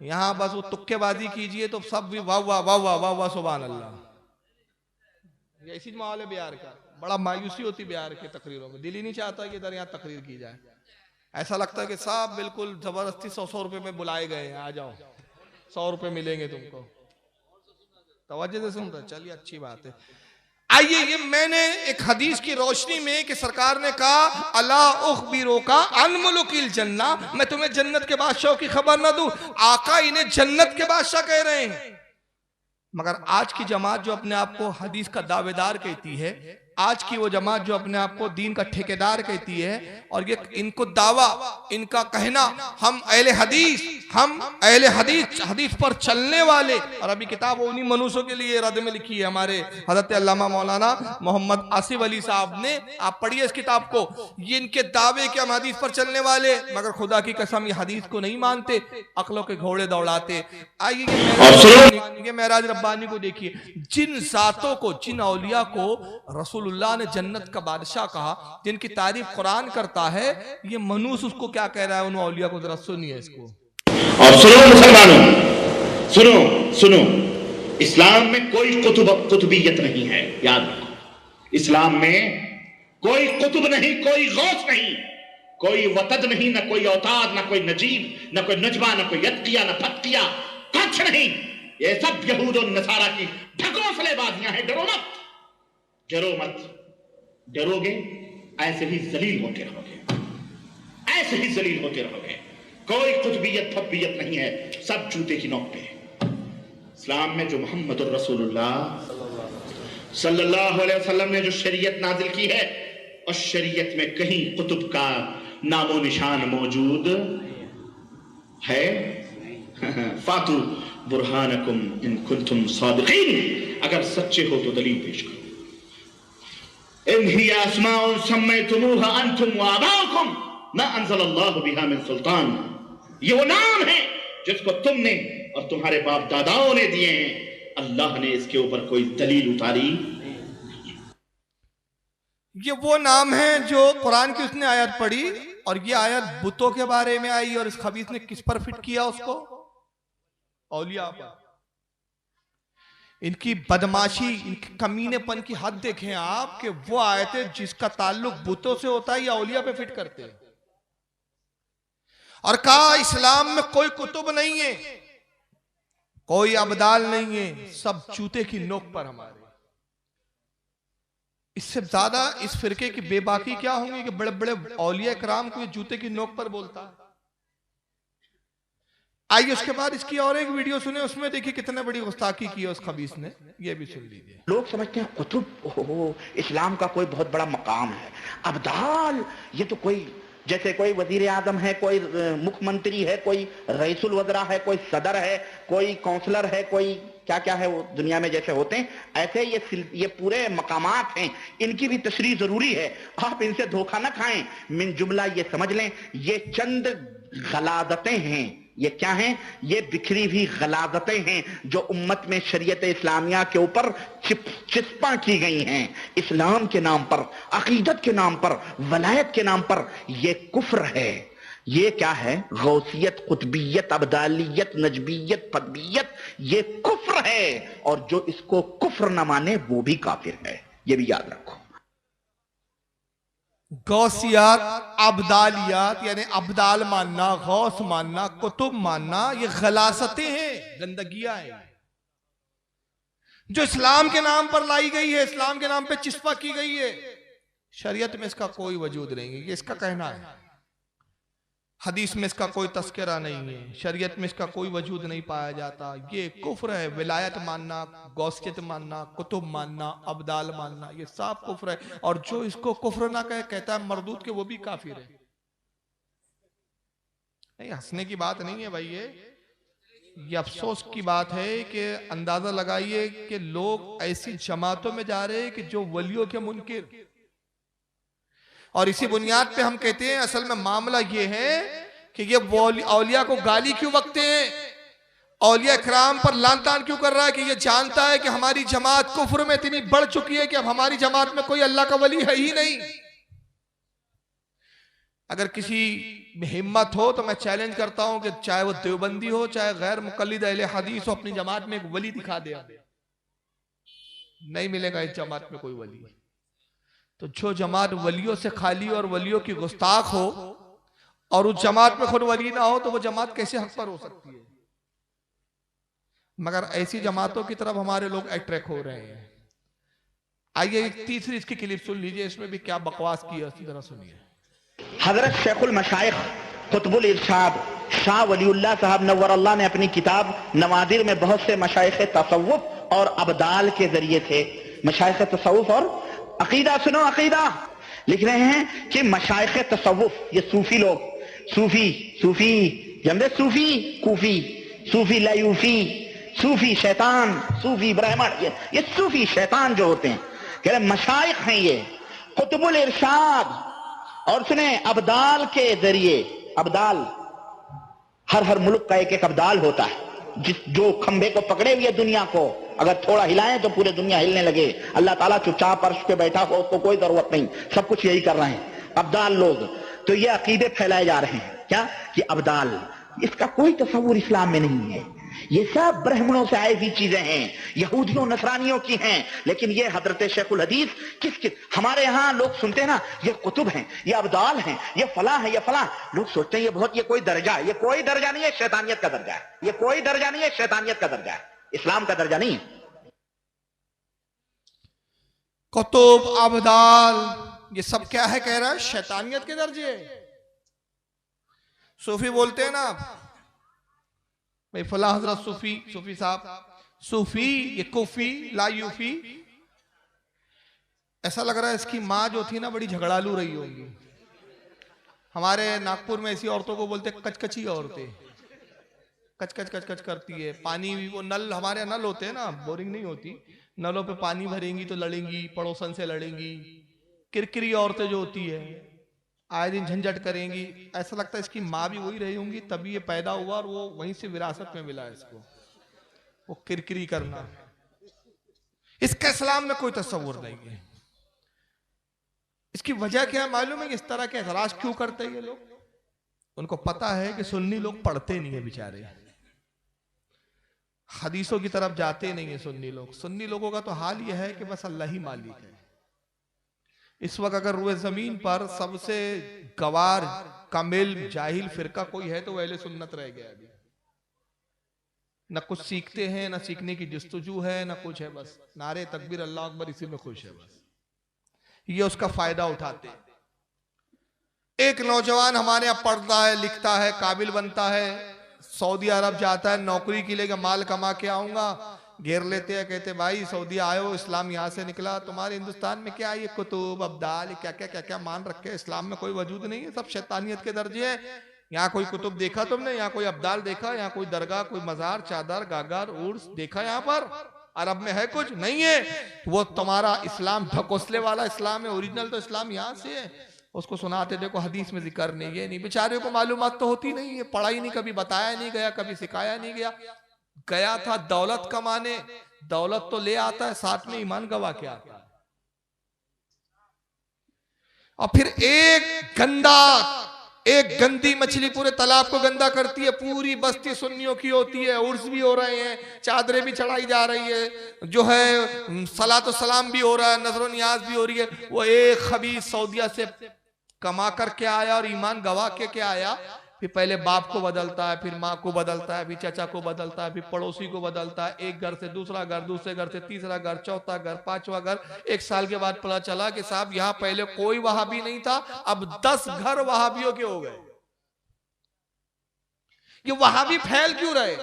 यहां बस वो तुक्केबाजी कीजिए तो सब भी वाह वाह वाह वाह वाह वाह सुभान अल्लाह। ऐसी माहौल है बिहार का। बड़ा मायूसी होती बिहार के तकरीरों में, दिल ही नहीं चाहता कि इधर यहाँ तकरीर की जाए। ऐसा लगता है कि सब बिल्कुल जबरदस्ती 100 रुपए में बुलाए गए हैं, आ जाओ 100 रुपए मिलेंगे तुमको। तवज्जो से सुन रहे, चलिए अच्छी बात है। आइए, ये मैंने एक हदीस की रोशनी में कि सरकार ने कहा अला उखबिरुका अन मुलुकिल जन्ना, मैं तुम्हें जन्नत के बादशाह की खबर ना दूं। आका इन्हें जन्नत के बादशाह कह रहे हैं। मगर आज की जमात जो अपने आप को हदीस का दावेदार कहती है, आज की वो जमात जो अपने आप को दीन का ठेकेदार कहती है, और ये इनको दावा, इनका कहना हम अहले हदीस, हदीस पर चलने वाले। और अभी किताब उन्हीं मनुष्यों के लिए रद में लिखी है हमारे हजरत अल्लामा मौलाना मोहम्मद आसिफ अली साहब ने, आप पढ़िए इस किताब को। ये इनके दावे कि हम हदीस पर चलने वाले, मगर खुदा की कसम ये हदीस को नहीं मानते, अक्लों के घोड़े दौड़ाते। आइए ये मेराज रब्बानी को देखिए, जिन जातों को, जिन औलिया को रसूलुल्लाह ने जन्नत का बादशाह कहा, जिनकी तारीफ कुरान करता है, ये मनुष्य उसको क्या कह रहा है उन औलिया को, जरा सुनिए इसको। और सुनो मुसलमानों, सुनो सुनो, इस्लाम में कोई कुतुबियत नहीं है, याद रखो। इस्लाम में कोई कुतुब नहीं, कोई गौस नहीं, कोई वतद नहीं, ना कोई औताद, ना कोई नजीब, ना कोई नजबा, ना कोई यत्किया, ना फतकिया, कुछ नहीं। ये सब यहूद और नसारा की ढकोसलेबाजियां हैं। डरो मत, डरो मत, डरोगे ऐसे ही जलील होते रहोगे, ऐसे ही जलील होते रहोगे। कोई कुतुबियत फतबियत नहीं है, सब जूते की नोक पे। इस्लाम में जो मोहम्मद रसूलुल्लाह सल्लल्लाहु अलैहि वसल्लम ने जो शरीयत नाजिल की है, और शरीयत में कहीं कुतुब का नामो निशान मौजूद है? फातु बुरहानकुम इन कुंतुम सादिकीन, अगर सच्चे हो तो दलील पेश करो। इन ही अस्माउन सम्मैतुमूहा अंतुम व आबाउकुम मा अंज़लल्लाहु बिहा मिन सुल्तान, ये वो नाम है जिसको तुमने और तुम्हारे बाप दादाओं ने दिए हैं, अल्लाह ने इसके ऊपर कोई दलील उतारी। ये वो नाम है जो कुरान की उसने आयत पढ़ी और ये आयत बुतों के बारे में आई और इस खबीस ने किस पर फिट किया उसको? औलिया पर। इनकी बदमाशी, इनकी कमीनेपन की हद देखें आप कि वो आयतें जिसका ताल्लुक बुतों से होता है या औलिया पे फिट करते हैं। और कहा इस्लाम में कोई कुतुब नहीं है, कोई अबदाल नहीं है, सब जूते की नोक पर हमारे। इससे ज्यादा इस फिरके की बेबाकी क्या होंगी कि बड़े बड़े औलिया कराम को ये जूते की नोक पर बोलता है। आइए उसके बाद इसकी और एक वीडियो सुने, उसमें देखिए कितने बड़ी गुस्ताखी की है उस खबीस ने, ये भी सुन लीजिए। लोग समझते हैं कुतुब इस्लाम का कोई बहुत बड़ा मकाम है, अब्दाल ये तो कोई जैसे कोई वजीर आजम है, कोई मुख्यमंत्री है, कोई रईसुल वज़रा है, कोई सदर है, कोई काउंसलर है, कोई क्या क्या है वो दुनिया में जैसे होते हैं, ऐसे ये पूरे मकामात हैं, इनकी भी तशरीह जरूरी है। आप इनसे धोखा ना खाएं। मिन जुमला ये समझ लें, ये चंद गलादतें हैं। ये क्या हैं? ये बिखरी हुई गलादतें हैं जो उम्मत में शरीयत इस्लामिया के ऊपर चिस्पा की गई हैं। इस्लाम के नाम पर, अकीदत के नाम पर, वलायत के नाम पर ये कुफ्र है। ये क्या है? गौसियत, कुतबियत, अब्दालियत, नजबियत, फतबियत, ये कुफ्र है। और जो इसको कुफ्र न माने वो भी काफिर है, ये भी याद रखो। गौसियात, अब्दालियात यानी अब्दाल मानना, गौस मानना, कुतुब मानना, ये गलासतें हैं, गंदगियां हैं जो इस्लाम के नाम पर लाई गई है, इस्लाम के नाम पे चिस्पा की गई है। शरीयत में इसका कोई वजूद नहीं है, ये इसका कहना है। हदीस में इसका कोई तस्करा नहीं है, शरीयत में इसका कोई वजूद नहीं पाया जाता। ये कुफ्र है। विलायत मानना, गौसियत मानना, कुतुब मानना, अब्दाल मानना, ये सब कुफ्र है। और जो इसको कुफ्र ना कहे, कहता है मरदूद के, वो भी काफिर है। नहीं, हंसने की बात नहीं है भाई, ये अफसोस की बात है कि अंदाजा लगाइए कि लोग ऐसी जमातों में जा रहे हैं कि जो वलियों के मुनकिर। और इसी बुनियाद पे हम कहते हैं असल में मामला ये है कि ये औलिया को गाली क्यों बकते हैं, औलिया इकराम पर लान तान क्यों कर रहा है कि ये जानता है कि हमारी जमात कुफ्र में इतनी बढ़ चुकी है कि अब हमारी जमात में कोई अल्लाह का वली है ही नहीं। अगर किसी में हिम्मत हो तो मैं चैलेंज करता हूं कि चाहे वो देवबंदी हो, चाहे गैर मुकल्लिद अहले हदीस हो, अपनी जमात में एक वली दिखा दे। नहीं मिलेगा इस जमात में कोई वली। तो जो जमात वलियों से खाली और वलियों की गुस्ताख हो और उस जमात में खुद वली ना हो तो वो जमात कैसे हक पर हो सकती है? मगर ऐसी जमातों की तरफ हमारे लोग अट्रैक्ट हो रहे हैं। आइए एक तीसरी इसकी क्लिप सुन लीजिए, इसमें भी क्या बकवास की है, जरा सुनिए। हजरत शेखुल मशाइख कुतुबुल इरशाद शाह वलीउल्लाह साहब नव्वर अल्लाह ने अपनी किताब नवादिर में बहुत से मशाइख तसव्वुफ और अब्दाल के जरिए थे। मशाइख तसव्वुफ और अकीदा, सुनो अकीदा, लिख रहे हैं कि मशाइख तसव्वुफ, ये सूफी लोग, सूफी जमदे, सूफी कूफी, सूफी लायूफी, सूफी शैतान, सूफी ब्राह्मण, ये सूफी शैतान जो होते हैं, कह रहे मशाइख हैं ये कुतुबुल इरशाद। और सुने, अब्दाल के जरिए, अब्दाल हर मुल्क का एक एक अब्दाल होता है, जो खंबे को पकड़े हुए दुनिया को अगर थोड़ा हिलाएं तो पूरे दुनिया हिलने लगे। अल्लाह ताला चुपचाप अर्श पे बैठा हो, उसको कोई जरूरत नहीं, सब कुछ यही कर रहे हैं अब्दाल लोग। तो ये अकीदे फैलाए जा रहे हैं क्या कि अब्दाल, इसका कोई तस्वुर इस्लाम में नहीं है। ये सब ब्राह्मणों से आई हुई चीजें हैं, यहूदियों नसरानियों की हैं। लेकिन ये हजरत शेखुल हदीस किस हमारे यहाँ लोग सुनते हैं ना, ये कुतुब हैं, ये अब्दाल हैं, ये फला है, ये फला, लोग सोचते हैं ये बहुत, ये कोई दर्जा है। ये कोई दर्जा नहीं है, शैतानियत का दर्जा है। ये कोई दर्जा नहीं है, शैतानियत का दर्जा है, इस्लाम का दर्जा नहीं है। कुतुब, अब्दाल, ये सब क्या है? कह रहा है शैतानियत के दर्जे। सूफी बोलते हैं ना भाई, फला हजरत सूफी साहब, सूफी, ये कुफी, लायूफी। ऐसा लग रहा है इसकी माँ जो थी ना बड़ी झगड़ालू रही होगी। हमारे नागपुर में ऐसी औरतों को बोलते कचकची औरतें, कच कच कच कच करती है। पानी, वो नल, हमारे नल होते हैं ना, बोरिंग नहीं होती, नलों पे पानी भरेंगी तो लड़ेंगी, पड़ोसन से लड़ेंगी। किरकिरी औरतें जो होती है, आए दिन झंझट करेंगी। ऐसा लगता है इसकी माँ भी वही रही होंगी, तभी ये पैदा हुआ और वो वहीं से विरासत में मिला है इसको, वो किरकिरी करना। इसका इस्लाम में कोई तस्वुर नहीं है। इसकी वजह क्या है मालूम है कि इस तरह के एतराज क्यों करते हैं ये लोग? उनको पता है कि सुन्नी लोग पढ़ते नहीं है बेचारे, हदीसों की तरफ जाते नहीं है सुन्नी लोग। सुन्नी लोगों का तो हाल यह है कि बस अल्लाह ही मालिक है। इस वक्त अगर रुए जमीन पर सबसे गवार कामिल जाहिल फिरका कोई है तो वह अहले सुन्नत रह गया अभी। न कुछ सीखते हैं, न सीखने की जस्तजू है, न कुछ है, बस नारे तकबीर अल्लाह अकबर इसी में खुश है, बस ये उसका फायदा उठाते हैं। एक नौजवान हमारे यहाँ पढ़ता है, लिखता है, काबिल बनता है, सऊदी अरब जाता है नौकरी के लिए, माल कमा के आऊंगा, घेर लेते हैं, कहते भाई सऊदी आए हो, इस्लाम यहाँ से निकला, तुम्हारे हिंदुस्तान में क्या ये कुतुब अब्दाल क्या क्या क्या क्या मान रखे, इस्लाम में कोई वजूद नहीं है, सब शैतानियत के दर्जे है। यहाँ कोई कुतुब देखा तुमने? यहाँ कोई अब्दाल देखा? यहाँ कोई दरगाह, कोई मजार, चादर, गागर, उर्स देखा? यहाँ पर अरब में है कुछ नहीं है। वो तुम्हारा इस्लाम ढकोसले वाला इस्लाम है, ओरिजिनल तो इस्लाम यहाँ से है। उसको सुनाते देखो हदीस में जिक्र नहीं, ये नहीं, बेचारे को मालूमात तो होती नहीं है, पढ़ा ही नहीं, कभी बताया नहीं गया, कभी सिखाया नहीं गया। गया था दौलत कमाने, दौलत तो ले आता है, साथ में ईमान गवा के आता है। और फिर एक गंदी मछली पूरे तालाब को गंदा करती है, पूरी बस्ती सुन्नियों की होती है, उर्स भी हो रहे हैं, चादरें भी चढ़ाई जा रही है, जो है सलातो सलाम भी हो रहा है, नजर नियाज भी हो रही है। वो एक खबीस सऊदिया से कमा कर के आया और ईमान गवा के आया, फिर पहले बाप को बदलता है, फिर माँ को बदलता है, फिर चाचा को बदलता है, फिर पड़ोसी को बदलता है, एक घर से दूसरा घर, दूसरे घर से तीसरा घर, चौथा घर, पांचवा घर। 1 साल के बाद पता चला कि साहब यहाँ पहले कोई वहाबी नहीं था, अब 10 घर वहाबियों के हो गए। ये वहाबी फैल क्यों रहे?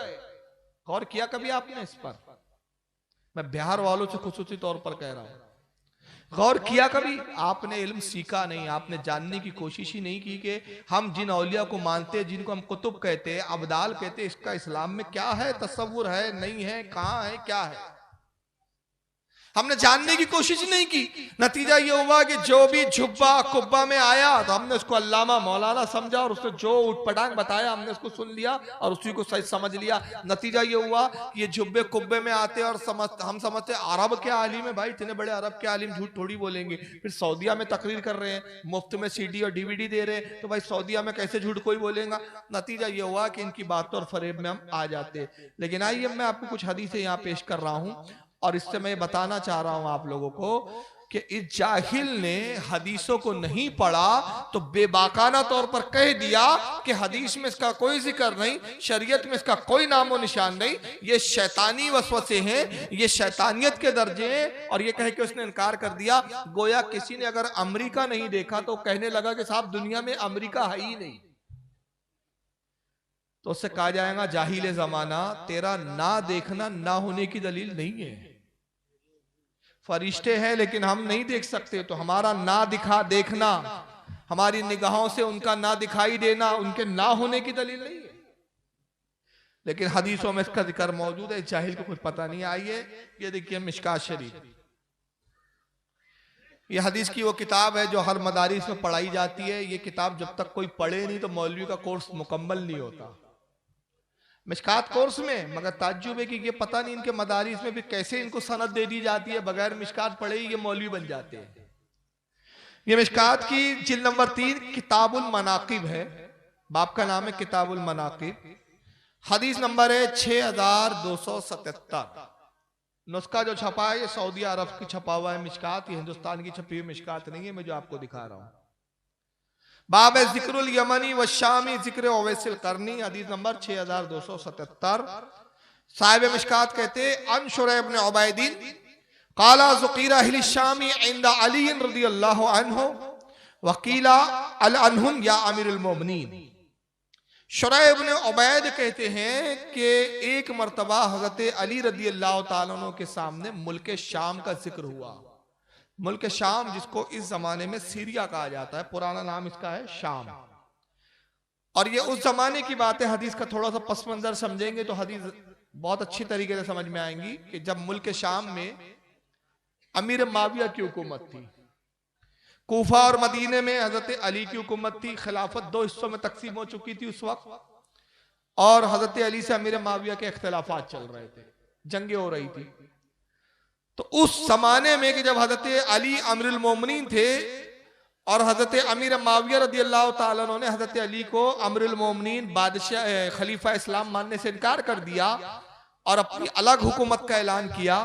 गौर किया कभी आपने इस पर? मैं बिहार वालों से खुसूसी तौर पर कह रहा हूं, गौर किया कभी आपने? इल्म सीखा नहीं, आपने जानने की कोशिश ही नहीं की कि हम जिन औलिया को मानते हैं, जिनको हम कुतुब कहते हैं, अब्दाल कहते हैं, इसका इस्लाम में क्या है, तसव्वुर है, नहीं है, कहां है, क्या है? हमने जानने की कोशिश नहीं की। नतीजा ये हुआ कि जो भी जुब्बा कुब्बा में आया तो हमने उसको अल्लामा मौलाना समझा, और उसने जो उठपटांग बताया हमने उसको सुन लिया और उसी को सही समझ लिया। नतीजा ये हुआ कि ये जुब्बे कुब्बे में आते और हम समझते अरब के आलिम है, भाई इतने बड़े अरब के आलिम झूठ थोड़ी बोलेंगे। फिर सऊदिया में तकरीर कर रहे हैं, मुफ्त में CD और DVD दे रहे हैं, तो भाई सऊदिया में कैसे झूठ कोई बोलेगा? नतीजा ये हुआ कि इनकी बातों और फरेब में हम आ जाते। लेकिन आइए मैं आपको कुछ हदीसें यहाँ पेश कर रहा हूँ, और इससे मैं बताना चाह रहा हूं आप लोगों को कि इस जाहिल ने हदीसों को नहीं पढ़ा तो बेबाकाना तौर पर कह दिया कि हदीस में इसका कोई जिक्र नहीं, शरीयत में इसका कोई नामो निशान नहीं, ये शैतानी वसवसे हैं, ये शैतानियत के दर्जे हैं। और ये कह के उसने इनकार कर दिया, गोया किसी ने अगर अमेरिका नहीं देखा तो कहने लगा कि साहब दुनिया में अमेरिका है ही नहीं। तो उससे कहा जाएगा जाहिल जमाना, तेरा ना देखना ना होने की दलील नहीं है। फरिश्ते हैं लेकिन हम नहीं देख सकते, तो हमारा ना देखना, हमारी निगाहों से उनका ना दिखाई देना उनके ना होने की दलील नहीं है। लेकिन हदीसों में इसका जिक्र मौजूद है, जाहिल को कुछ पता नहीं। आइए ये देखिए मिशकात शरीफ, ये हदीस की वो किताब है जो हर मदारिस में पढ़ाई जाती है। ये किताब जब तक कोई पढ़े नहीं तो मौलवी का कोर्स मुकम्मल नहीं होता। मिशकात कोर्स में मगर ताज्जुब है कि ये पता नहीं इनके मदारिस में भी कैसे इनको सनद दे दी जाती है, बगैर मिशकात पढ़े ही ये मौलवी बन जाते हैं। ये मिशकात की जिल्द नंबर 3 किताबुल मनाकिब है, बाप का नाम है किताबुल मनाकिब। हदीस नंबर है 6277। नुस्खा जो छपा है ये सऊदी अरब की छपा हुआ है मिशकात, ये हिंदुस्तान की छपी हुई मिशकात नहीं है, मैं जो आपको दिखा रहा हूं। बाब जिक्रुल यमनी व शामी जिक्र ओवैसिल करनी, हदीस नंबर 6277। साहिब मिशकात कहते अन शुरैह इब्न उबैदिन काला ज़ुकीरा अहल शामी इंदा अली रज़ियल्लाहु अन्हु वकीला अल अनहुम या अमीरुल मोमिनीन। शुरैह इब्न उबैद कहते हैं कि एक मर्तबा हजरत अली रज़ियल्लाहु ताला अन्हु के सामने मुल्क शाम का जिक्र हुआ। मुल्क शाम जिसको इस जमाने में सीरिया कहा जाता है, पुराना नाम इसका है शाम। और ये उस जमाने की बात है, हदीस का थोड़ा सा पस मंजर समझेंगे तो हदीस बहुत अच्छी तरीके से समझ में आएंगी कि जब मुल्क शाम में अमीर माविया की हुकूमत थी, कूफा और मदीने में हजरत अली की हुकूमत थी, खिलाफत 2 हिस्सों में तकसीम हो चुकी थी उस वक्त, और हजरत अली से अमीर माविया के इख्तिलाफात चल रहे थे, जंगें हो रही थी। तो उस जमाने में कि जब हजरत अली अमीरुल मोमिनीन थे और हजरत अमीर माविया रदी अल्लाह ताला अन्हु ने हजरत अली को अमीरुल मोमिनीन बादशाह खलीफा इस्लाम मानने से इनकार कर दिया और अपनी अलग हुकूमत का ऐलान किया।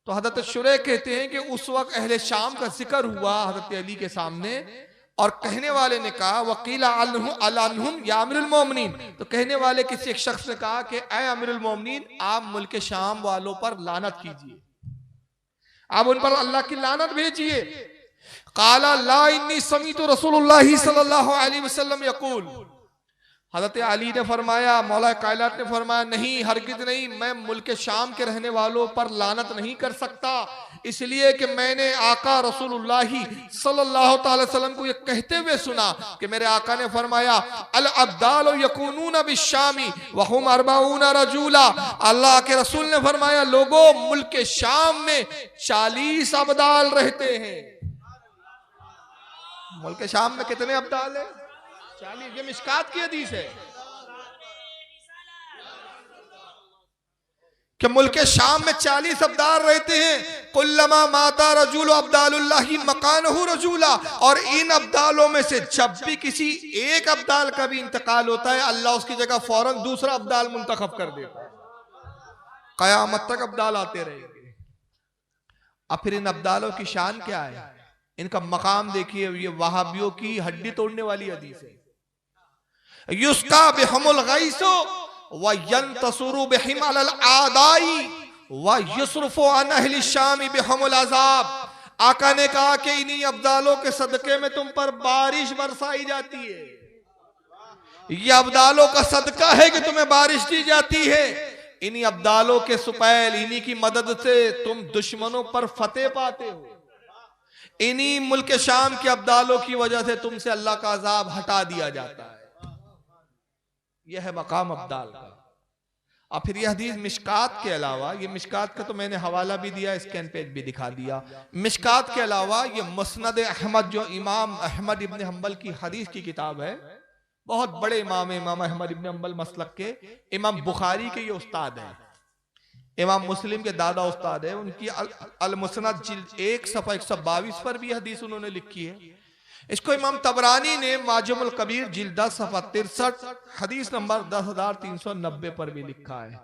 तो हजरत शुरे कहते हैं कि उस वक्त अहले शाम का जिक्र हुआ हजरत अली के सामने, और कहने वाले ने कहा वकीला अलहुम या अमीरुल मोमिनीन, तो कहने वाले किसी एक शख्स ने कहा कि ऐ अमीरुल मोमिनीन, आप मुल्क शाम वालों पर लानत कीजिए, आप उन पर अल्लाह की लानत भेजिए। काला ला इन्नी समीतु रसूलुल्लाह सल्लल्लाहु अलैहि वसल्लम यकूल, हजरत अली ने फरमाया, मौला कायनात ने फरमाया, नहीं हरगिज नहीं, मैं मुल्क शाम के रहने वालों पर लानत नहीं कर सकता, इसलिए कि मैंने आका रसूलुल्लाह सल्लल्लाहु अलैहि वसल्लम को ये कहते हुए सुना कि मेरे आका ने फरमाया अल अब्दाल यकूनून बिशामी व हुम 40 रजूला, अल्लाह के रसूल ने फरमाया लोगों मुल्क शाम में 40 अब्दाल रहते हैं। मुल्क शाम में कितने अब्दाल है? 40। ये मिशकात की हदीस है कि मुल्क शाम में 40 अब्दाल रहते हैं। कुल्लमा माता रजूल अब्दालुल्लाही मकानहु रजूला, और इन अब्दालों में से जब भी किसी एक अब्दाल का भी इंतकाल होता है अल्लाह उसकी जगह फौरन दूसरा अब्दाल मुंतखब कर देता है, कयामत तक अब्दाल आते रहेंगे। अब फिर इन अब्दालों की शान क्या है, इनका मकाम देखिए। ये वहाबियों की हड्डी तोड़ने वाली हदीस है। युस्का बिहमुल गैसो व यंतसुरु बिहिम अलल आदाई व युसरफु अन अहली शाम बिहमुल अजाब। आका ने कहा कि इन्हीं अब्दालों के सदके में तुम पर बारिश बरसाई जाती है, ये अब्दालों का सदका है कि तुम्हें बारिश दी जाती है। इन्हीं अब्दालों के सुपैल, इन्हीं की मदद से तुम दुश्मनों पर फतेह पाते हो, इन्हीं मुल्क शाम के अब्दालों की वजह से तुमसे अल्लाह का अजाब हटा दिया जाता है। यह है मकाम अब्दाल का। और फिर यह हदीस मिशकात के अलावा, ये मिशकात का तो मैंने हवाला भी दिया, स्कैन पेज भी दिखा दिया। मिशकात के अलावा ये मुस्नद अहमद, जो इमाम अहमद इब्न हम्बल की हदीस की किताब है, बहुत बड़े इमाम है इमाम अहमद इब्न हम्बल मसलक के। इमाम बुखारी के ये उस्ताद है, इमाम मुस्लिम के दादा उस्ताद है। उनकी अल मुस्नद जिल्द 1 सफ़ा 122 पर भी हदीस उन्होंने लिखी है। इसको इमाम तबरानी ने माजमुल कबीर जिल्द 10 सफ़ा 63 हदीस नंबर 10,390 पर भी लिखा है।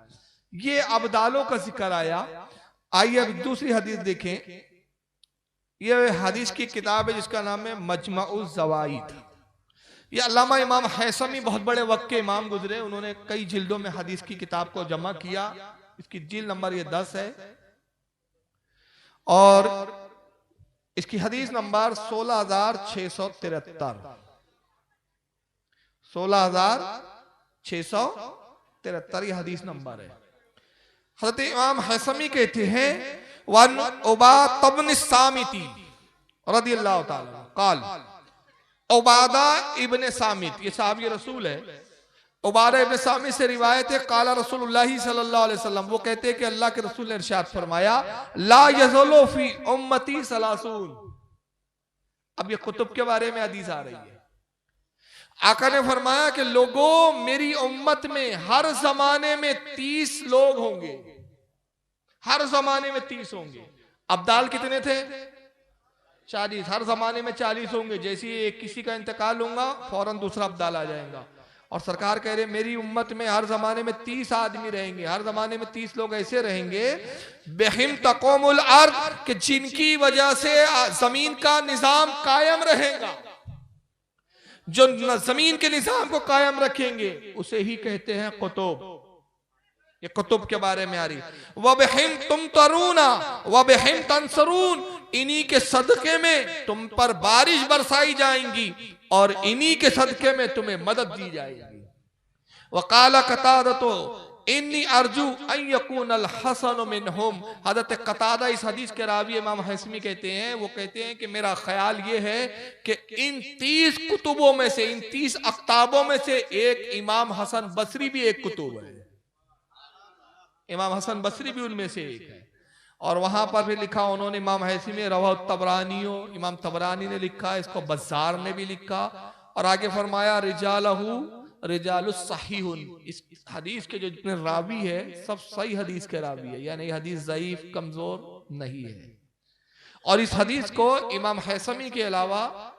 ये अब्दालों का जिक्र आया। आइए अब दूसरी हदीस देखें। ये हदीस की किताब है जिसका नाम है मजमाउज़ ज़वाइद। ये अल्लामा इमाम हैसमी, बहुत बड़े वक्त के इमाम गुजरे, उन्होंने कई जिल्दों में हदीस की किताब को जमा किया। इसकी जिल्द नंबर ये 10 है और इसकी हदीस नंबर 16,673 16,673 ये हदीस नंबर है। हज़रत इमाम हैसमी कहते हैं वन उबादा इब्न सामिती रदियल्लाहु ताला काल, उबादा इब्न सामित ये साहबी रसूल है। उबादा इब्न सामित से रिवायत है काला रसूलुल्लाह सल्लल्लाहु अलैहि वसल्लम, वो कहते हैं कि अल्लाह के रसूल ने इरशाद फरमाया ला यज़लु फी उम्मती सलासून। अब ये कुतुब के बारे में हदीस आ रही है। आका ने फरमाया कि लोगों मेरी उम्मत में हर जमाने में 30 लोग होंगे, हर जमाने में 30 होंगे। अब्दाल कितने थे? 40। हर जमाने में 40 होंगे। जैसे ही किसी का इंतकाल होगा फौरन दूसरा अब्दाल आ जाएगा। और सरकार कह रहे मेरी उम्मत में हर जमाने में 30 आदमी रहेंगे, हर जमाने में 30 लोग ऐसे रहेंगे बेहिम तक़ूमुल अर्द, कि जिनकी वजह से जमीन का निजाम कायम रहेगा। जो जमीन के निजाम को कायम रखेंगे उसे ही कहते हैं कुतुब। ये कुतुब के बारे में आ रही। वबहिम तुमतरूना वबहिम तंसरून, इन्हीं के सदके में तुम पर बारिश बरसाई जाएंगी और इन्हीं के सदके में तुम्हें मदद दी जाएगी। वकाला कतादतो इन्नी अर्जू अन यकूनल हसन मिनहुम। हज़रत कतादा इस हदीस के रावी इमाम हैसमी कहते हैं, वो कहते हैं कि मेरा ख्याल ये है कि इन 30 कुतुबों में से, इन 30 अख्ताबों में से एक इमाम हसन बसरी भी एक कुतुब है। इमाम हसन बसरी भी उनमें से एक है। और वहां पर भी लिखा उन्होंने इमाम हैसमी रवा तबरानियो, इमाम तबरानी ने लिखा, इसको बज़ार ने भी लिखा। और आगे फरमाया रिजालहू रिजालुस सहीहुन। इस हदीस के जो जितने रावी है सब सही हदीस के रावी है, यानी हदीस ज़ईफ कमजोर नहीं है। और इस हदीस को इमाम हैसमी के अलावा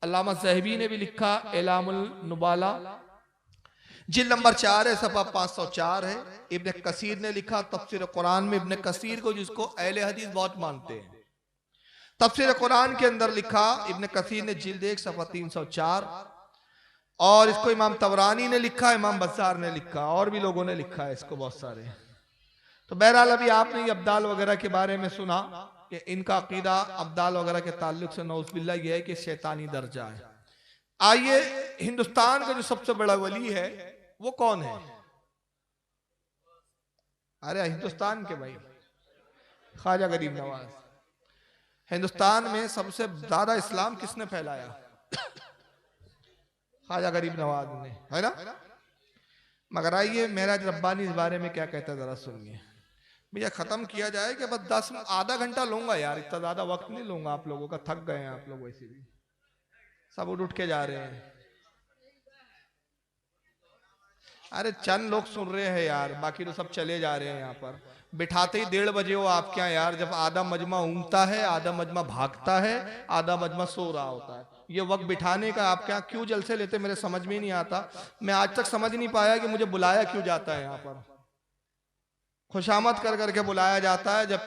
अल्लामा ज़हबी ने भी लिखा एलामुल नुबाला, जिल्द नंबर 4 है, सफ़ा 504 है। इब्न कसीर ने लिखा तफसीर कुरान में, इब्न कसीर को जिसको अहले हदीस बहुत मानते हैं, तफसीर कुरान के अंदर लिखा इब्न कसीर ने, जिल्द 1 सफ़ा 304। और इसको इमाम तबरानी ने लिखा, इमाम बज़्ज़ार ने लिखा, और भी लोगों ने लिखा है इसको बहुत सारे। तो बहरहाल अभी आपने ये अब्दाल वगैरह के बारे में सुना कि इनका अकीदा अब्दाल वगैरह के ताल्लुक से नौज़ुबिल्लाह ये है कि शैतानी दर्जा है। आइए, हिंदुस्तान का जो सबसे बड़ा वली है वो कौन है? अरे हिंदुस्तान के भाई, ख्वाजा गरीब नवाज। हिंदुस्तान में सबसे ज्यादा इस्लाम किसने फैलाया? ख्वाजा गरीब नवाज ने, है ना। मगर आइए मेराज रब्बानी इस बारे में क्या कहता है जरा सुनिए। भैया खत्म किया जाए कि बस आधा घंटा लूंगा यार, इतना ज्यादा वक्त नहीं लूंगा आप लोगों का, थक गए हैं आप लोग, वैसे भी सब उठ के जा रहे हैं। अरे चंद लोग सुन रहे हैं यार, बाकी तो सब चले जा रहे हैं। यहाँ पर बिठाते ही 1:30 बजे हो आपके यहाँ यार, जब आधा मजमा ऊँगता है, आधा मजमा भागता है, आधा मजमा सो रहा होता है। ये वक्त बिठाने का आपके यहाँ क्यों जलसे लेते मेरे समझ में नहीं आता। मैं आज तक समझ नहीं पाया कि मुझे बुलाया क्यों जाता है यहाँ पर। खुशामद कर करके बुलाया जाता है, जब